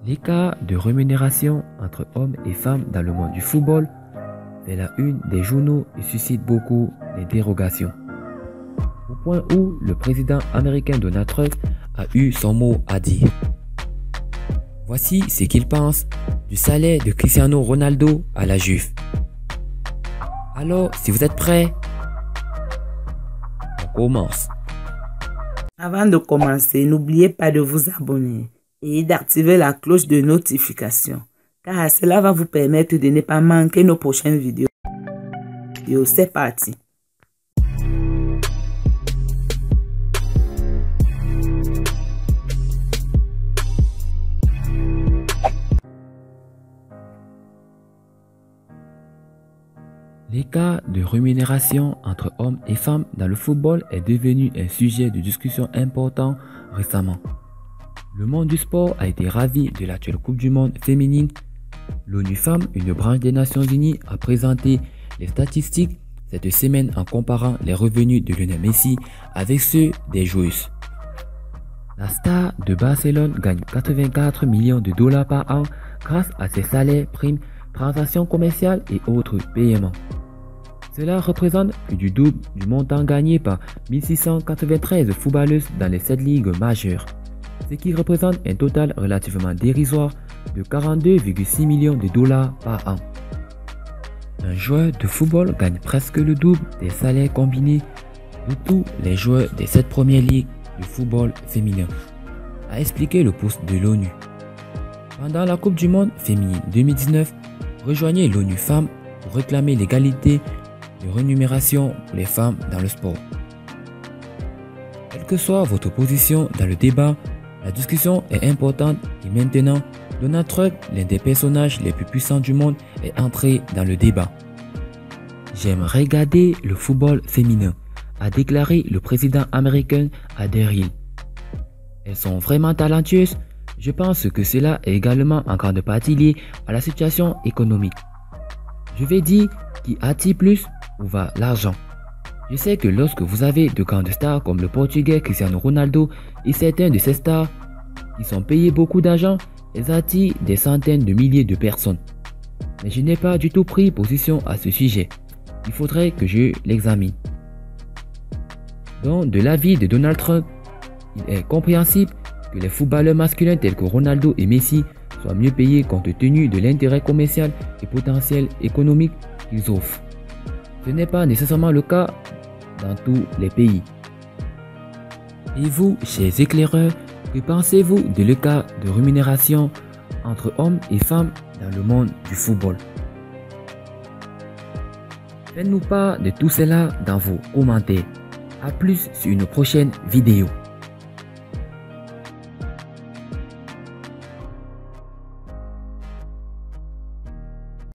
L'écart de rémunération entre hommes et femmes dans le monde du football fait la une des journaux et suscite beaucoup d'interrogations. Au point où le président américain Donald Trump a eu son mot à dire. Voici ce qu'il pense du salaire de Cristiano Ronaldo à la Juve. Alors, si vous êtes prêts, on commence. Avant de commencer, n'oubliez pas de vous abonner et d'activer la cloche de notification, car cela va vous permettre de ne pas manquer nos prochaines vidéos. C'est parti. L'écart de rémunération entre hommes et femmes dans le football est devenu un sujet de discussion important récemment. Le monde du sport a été ravi de l'actuelle Coupe du Monde féminine. L'ONU Femmes, une branche des Nations Unies, a présenté les statistiques cette semaine en comparant les revenus de Lionel Messi avec ceux des joueuses. La star de Barcelone gagne 84 millions de dollars par an grâce à ses salaires, primes, transactions commerciales et autres paiements. Cela représente plus du double du montant gagné par 1693 footballeuses dans les 7 ligues majeures, ce qui représente un total relativement dérisoire de 42,6 millions de dollars par an. Un joueur de football gagne presque le double des salaires combinés de tous les joueurs des 7 premières ligues de football féminin, a expliqué le poste de l'ONU. Pendant la Coupe du Monde féminine 2019, rejoignez l'ONU Femmes pour réclamer l'égalité de rémunération pour les femmes dans le sport. Quelle que soit votre position dans le débat, la discussion est importante et maintenant, Donald Trump, l'un des personnages les plus puissants du monde, est entré dans le débat. J'aime regarder le football féminin, a déclaré le président américain à Daryl. Elles sont vraiment talentueuses. Je pense que cela est également en grande partie lié à la situation économique. Je vais dire qui attire plus où va l'argent. Je sais que lorsque vous avez de grandes stars comme le Portugais Cristiano Ronaldo et certains de ces stars qui sont payés beaucoup d'argent, elles attirent des centaines de milliers de personnes. Mais je n'ai pas du tout pris position à ce sujet. Il faudrait que je l'examine. Donc, de l'avis de Donald Trump, il est compréhensible que les footballeurs masculins tels que Ronaldo et Messi soient mieux payés compte tenu de l'intérêt commercial et potentiel économique qu'ils offrent. Ce n'est pas nécessairement le cas dans tous les pays. Et vous, chers éclaireurs, que pensez-vous de l'écart de rémunération entre hommes et femmes dans le monde du football? Faites-nous part de tout cela dans vos commentaires. A plus sur une prochaine vidéo.